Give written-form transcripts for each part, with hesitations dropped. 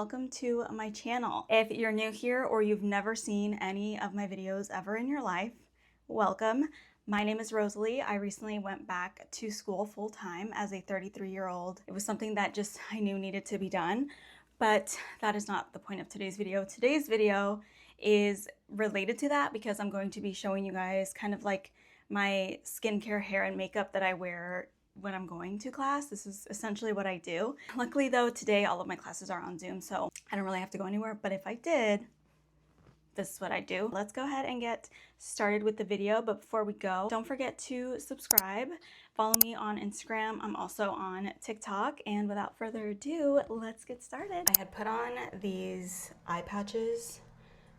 welcome to my channel. If you're new here or you've never seen any of my videos ever in your life, welcome. My name is Rosalie. I recently went back to school full-time as a 33-year-old. It was something that just I knew needed to be done, but that is not the point of today's video. Today's video is related to that because I'm going to be showing you guys kind of like my skincare, hair, and makeup that I wear when I'm going to class. This is essentially what I do. Luckily though, today all of my classes are on Zoom, so I don't really have to go anywhere, but if I did, this is what I do. Let's go ahead and get started with the video, but before we go, don't forget to subscribe. Follow me on Instagram. I'm also on TikTok, and without further ado, let's get started. I had put on these eye patches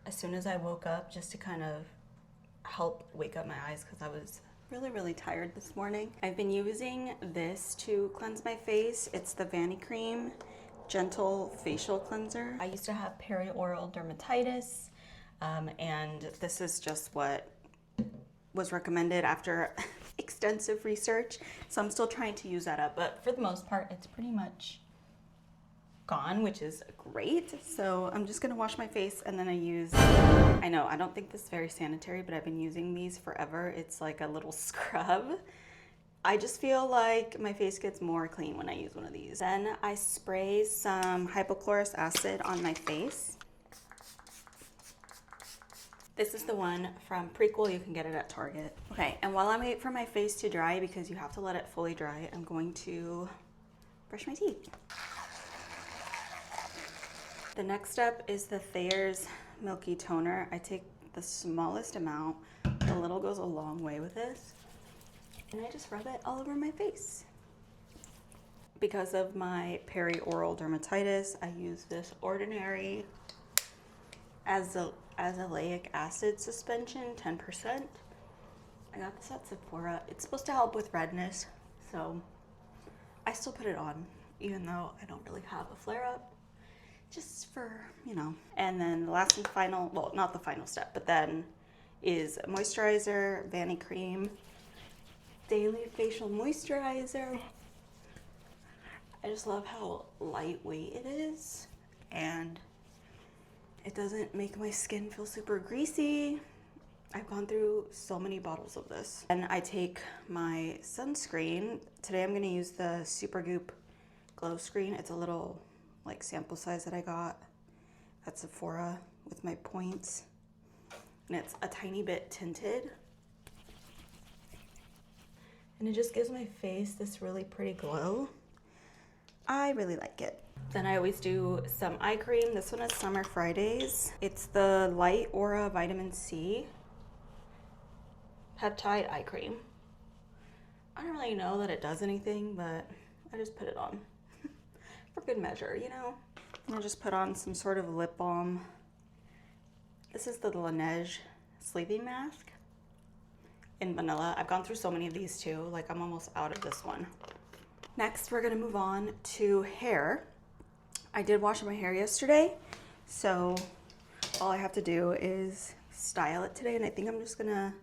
as soon as I woke up just to kind of help wake up my eyes because I was really tired this morning. I've been using this to cleanse my face. It's the Vanny Cream Gentle Facial Cleanser. I used to have perioral dermatitis, and this is just what was recommended after extensive research. So I'm still trying to use that up, but for the most part, it's pretty much gone, which is great. So I'm just gonna wash my face, and then I know I don't think this is very sanitary, but I've been using these forever. It's like a little scrub. I just feel like my face gets more clean when I use one of these. Then I spray some hypochlorous acid on my face. This is the one from Prequel. You can get it at Target. Okay, and while I wait for my face to dry, because you have to let it fully dry, I'm going to brush my teeth. The next step is the Thayer's Milky Toner. I take the smallest amount. A little goes a long way with this. And I just rub it all over my face. Because of my perioral dermatitis, I use this ordinary azelaic acid suspension, 10%. I got this at Sephora. It's supposed to help with redness, so I still put it on, even though I don't really have a flare-up. Just for, you know. And then the last and final, well, not the final step, but then is moisturizer, Vanny Cream Daily Facial Moisturizer. I just love how lightweight it is, and it doesn't make my skin feel super greasy. I've gone through so many bottles of this. And I take my sunscreen. Today I'm gonna use the Supergoop Glow Screen. It's a little like sample size that I got at Sephora with my points, and it's a tiny bit tinted, and it just gives my face this really pretty glow. I really like it. Then I always do some eye cream. This one is Summer Fridays. It's the Light Aura Vitamin C Peptide Eye Cream. I don't really know that it does anything, but I just put it on for good measure, you know? I'm gonna just put on some sort of lip balm. This is the Laneige Sleeping Mask in vanilla. I've gone through so many of these too, like I'm almost out of this one. Next, we're gonna move on to hair. I did wash my hair yesterday, so all I have to do is style it today, and I think I'm just gonna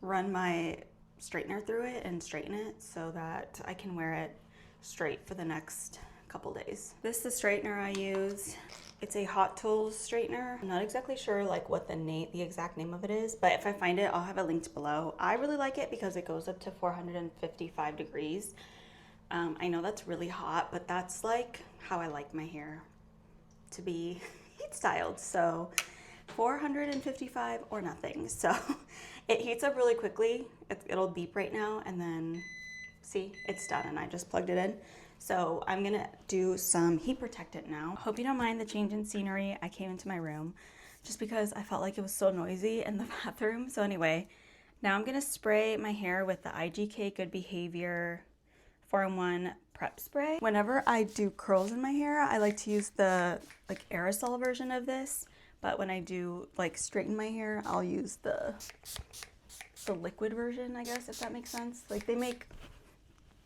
run my straightener through it and straighten it so that I can wear it straight for the next couple days. This is the straightener I use. It's a Hot Tools straightener. I'm not exactly sure like what the exact name of it is, but if I find it, I'll have it linked below. I really like it because it goes up to 455 degrees. I know that's really hot, but that's like how I like my hair to be heat styled. So 455 or nothing. So it heats up really quickly. It'll beep right now, and then see, it's done, and I just plugged it in. So I'm gonna do some heat protectant now. Hope you don't mind the change in scenery. I came into my room just because I felt like it was so noisy in the bathroom. So anyway, now I'm gonna spray my hair with the IGK Good Behavior 4-in-1 Prep Spray. Whenever I do curls in my hair, I like to use the like aerosol version of this. But when I do like straighten my hair, I'll use the liquid version, I guess, if that makes sense. Like they make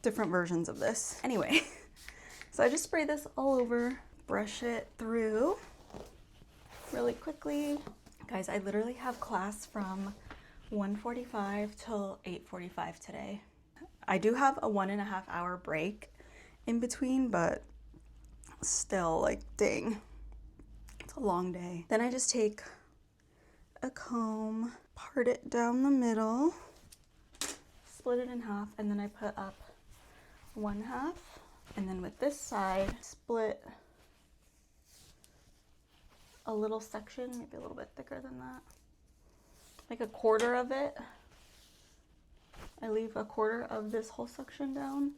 different versions of this. Anyway, so I just spray this all over, brush it through really quickly. Guys, I literally have class from 1:45 till 8:45 today. I do have a 1.5 hour break in between, but still, like, dang. It's a long day. Then I just take a comb, part it down the middle, split it in half, and then I put up one half. And then with this side, split a little section, maybe a little bit thicker than that, like a quarter of it. I leave a quarter of this whole section down,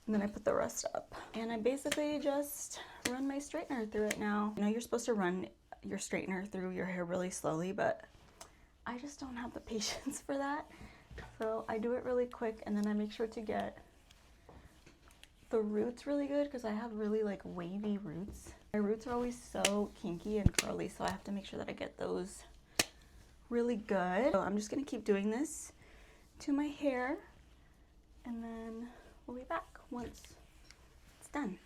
and then I put the rest up. And I basically just run my straightener through it now. I know you're supposed to run your straightener through your hair really slowly, but I just don't have the patience for that. So I do it really quick, and then I make sure to get the roots really good because I have really like wavy roots. My roots are always so kinky and curly, so I have to make sure that I get those really good. So I'm just gonna keep doing this to my hair, and then we'll be back once it's done.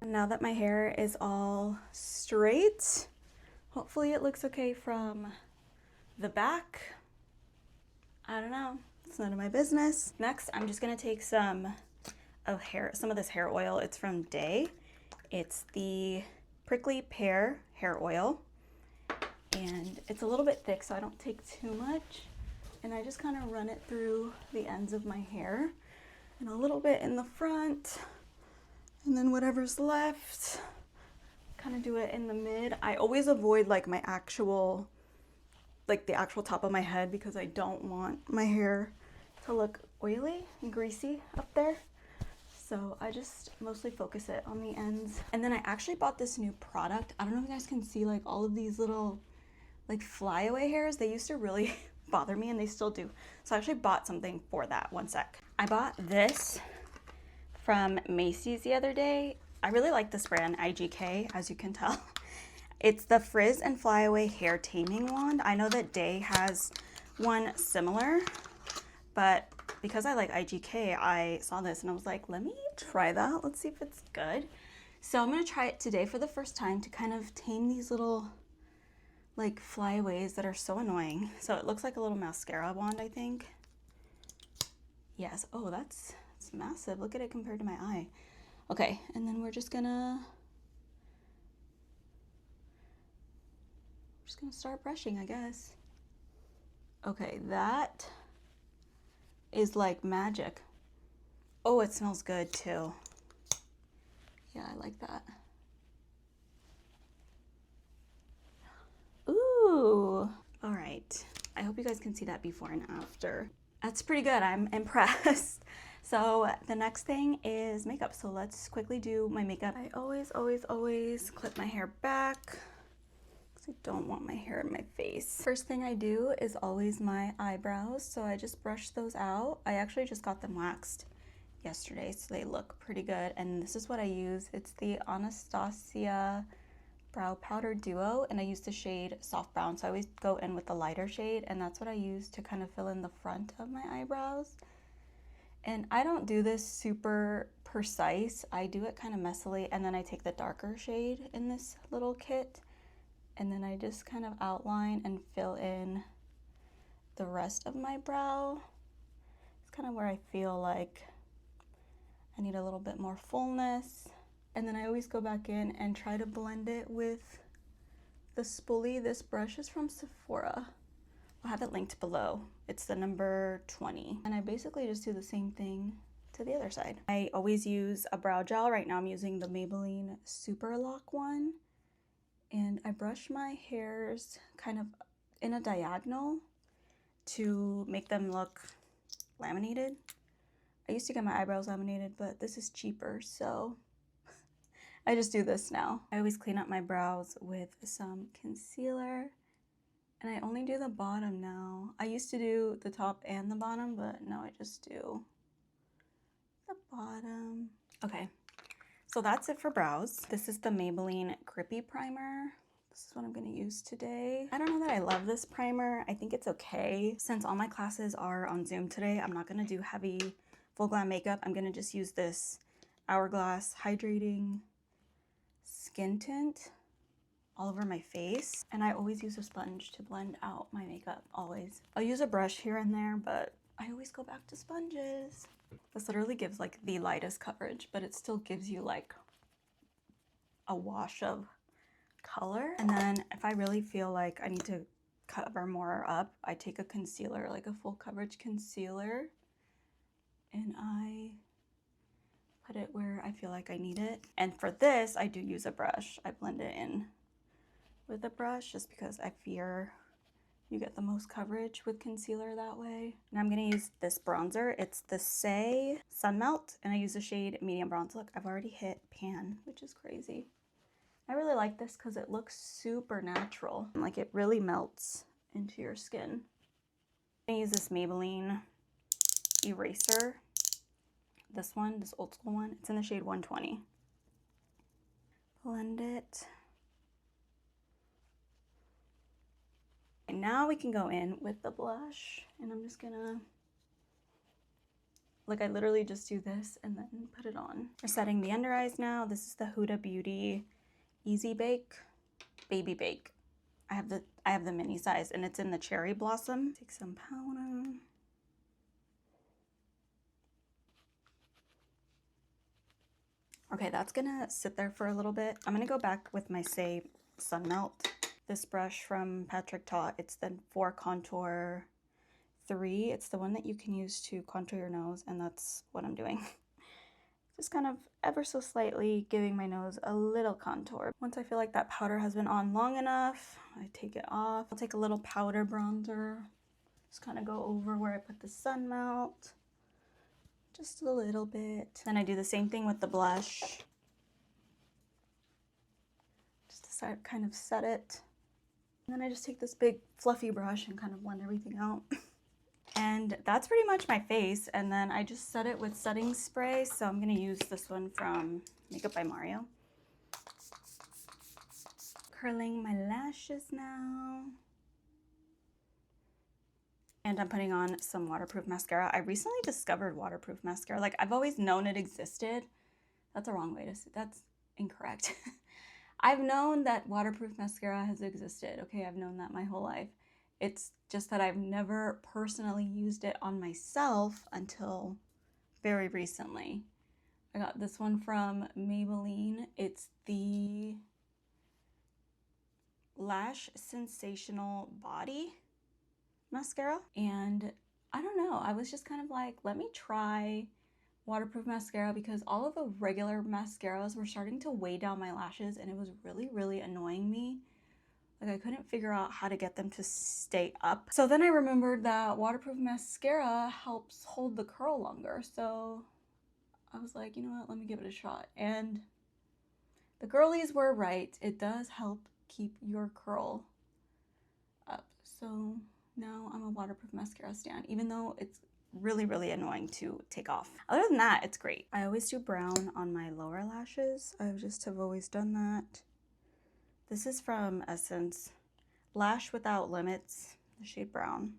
Now that my hair is all straight, hopefully it looks okay from the back. I don't know, it's none of my business. Next, I'm just gonna take some of this hair oil. It's from Day. It's the Prickly Pear hair oil, and it's a little bit thick, so I don't take too much. And I just kind of run it through the ends of my hair and a little bit in the front. And then whatever's left, kind of do it in the mid. I always avoid like the actual top of my head because I don't want my hair to look oily and greasy up there. So I just mostly focus it on the ends. And then I actually bought this new product. I don't know if you guys can see like all of these little like flyaway hairs. They used to really bother me, and they still do. So I actually bought something for that. One sec. I bought this from Macy's the other day. I really like this brand, IGK, as you can tell. It's the Frizz and Flyaway Hair Taming Wand. I know that Day has one similar, but because I like IGK, I saw this and I was like, let me try that. Let's see if it's good. So I'm gonna try it today for the first time to kind of tame these little like flyaways that are so annoying. So it looks like a little mascara wand, I think. Yes, oh, it's massive. Look at it compared to my eye. Okay, and then we're just gonna start brushing, I guess. Okay, that is like magic. Oh, it smells good too. Yeah, I like that. Ooh, all right. I hope you guys can see that before and after. That's pretty good. I'm impressed. So the next thing is makeup. So let's quickly do my makeup. I always clip my hair back because I don't want my hair in my face. First thing I do is always my eyebrows. So I just brush those out. I actually just got them waxed yesterday, so they look pretty good. And this is what I use. It's the Anastasia Brow Powder Duo, and I use the shade Soft Brown. So I always go in with the lighter shade, and that's what I use to kind of fill in the front of my eyebrows. And I don't do this super precise. I do it kind of messily, and then I take the darker shade in this little kit, and then I just kind of outline and fill in the rest of my brow. It's kind of where I feel like I need a little bit more fullness. And then I always go back in and try to blend it with the spoolie. This brush is from Sephora. I'll have it linked below. It's the number 20. And I basically just do the same thing to the other side. I always use a brow gel. Right now I'm using the Maybelline Super Lock one. And I brush my hairs kind of in a diagonal to make them look laminated. I used to get my eyebrows laminated, but this is cheaper, so I just do this now. I always clean up my brows with some concealer, and I only do the bottom now. I used to do the top and the bottom, but now I just do the bottom. Okay, so that's it for brows. This is the Maybelline Grippy Primer. This is what I'm going to use today. I don't know that I love this primer. I think it's okay. Since all my classes are on Zoom today, I'm not going to do heavy full glam makeup. I'm going to just use this Hourglass Hydrating Skin Tint all over my face. And I always use a sponge to blend out my makeup, always. I'll use a brush here and there, but I always go back to sponges. This literally gives like the lightest coverage, but it still gives you like a wash of color. And then if I really feel like I need to cover more up, I take a concealer, like a full coverage concealer, and I put it where I feel like I need it. And for this, I do use a brush. I blend it in with a brush just because I fear you get the most coverage with concealer that way. And I'm gonna use this bronzer. It's the Say Sun Melt, and I use the shade Medium Bronze. Look, I've already hit pan, which is crazy. I really like this because it looks super natural. Like it really melts into your skin. I'm gonna use this Maybelline eraser. This one, this old school one. It's in the shade 120. Blend it. And now we can go in with the blush. And I'm just gonna, like I literally just do this and then put it on. We're setting the under eyes now. This is the Huda Beauty Easy Bake, Baby Bake. I have the mini size and it's in the Cherry Blossom. Take some powder. Okay, that's gonna sit there for a little bit. I'm gonna go back with my Say Sun Melt. This brush from Patrick Ta, it's the 4 Contour 3. It's the one that you can use to contour your nose, and that's what I'm doing. Just kind of ever so slightly giving my nose a little contour. Once I feel like that powder has been on long enough, I take it off. I'll take a little powder bronzer. Just kind of go over where I put the Sun Melt. Just a little bit. Then I do the same thing with the blush. Just to kind of set it. And then I just take this big fluffy brush and kind of blend everything out. And that's pretty much my face. And then I just set it with setting spray. So I'm gonna use this one from Makeup by Mario. Curling my lashes now. And I'm putting on some waterproof mascara. I recently discovered waterproof mascara. Like I've always known it existed. That's a wrong way to say, that's incorrect. I've known that waterproof mascara has existed. Okay, I've known that my whole life. It's just that I've never personally used it on myself until very recently. I got this one from Maybelline. It's the Lash Sensational Body mascara. And I don't know, I was just kind of like, let me try waterproof mascara because all of the regular mascaras were starting to weigh down my lashes and it was really, really annoying me. Like I couldn't figure out how to get them to stay up. So then I remembered that waterproof mascara helps hold the curl longer. So I was like, you know what, let me give it a shot. And the girlies were right. It does help keep your curl up. So now I'm a waterproof mascara stan, even though it's really, really annoying to take off. Other than that, it's great. I always do brown on my lower lashes. I just have always done that. This is from Essence, Lash Without Limits, the shade brown.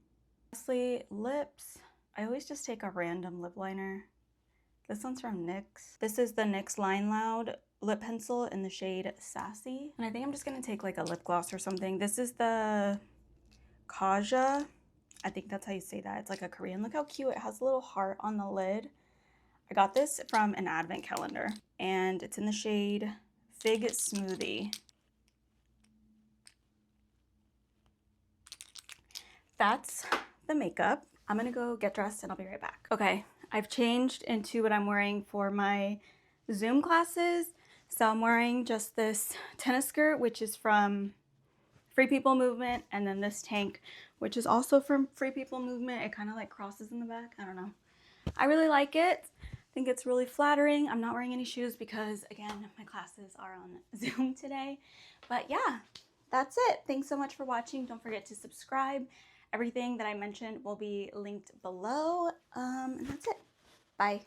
Lastly, lips. I always just take a random lip liner. This one's from NYX. This is the NYX Line Loud lip pencil in the shade Sassy. And I think I'm just gonna take like a lip gloss or something. This is the Kaja. I think that's how you say that. It's like a Korean. Look how cute. It has a little heart on the lid. I got this from an advent calendar and it's in the shade Fig Smoothie. That's the makeup. I'm gonna go get dressed and I'll be right back. Okay, I've changed into what I'm wearing for my Zoom classes. So I'm wearing just this tennis skirt, which is from Free People Movement, and then this tank, which is also from Free People Movement. It kind of like crosses in the back. I don't know. I really like it. I think it's really flattering. I'm not wearing any shoes because, again, my classes are on Zoom today. But yeah, that's it. Thanks so much for watching. Don't forget to subscribe. Everything that I mentioned will be linked below. And that's it. Bye.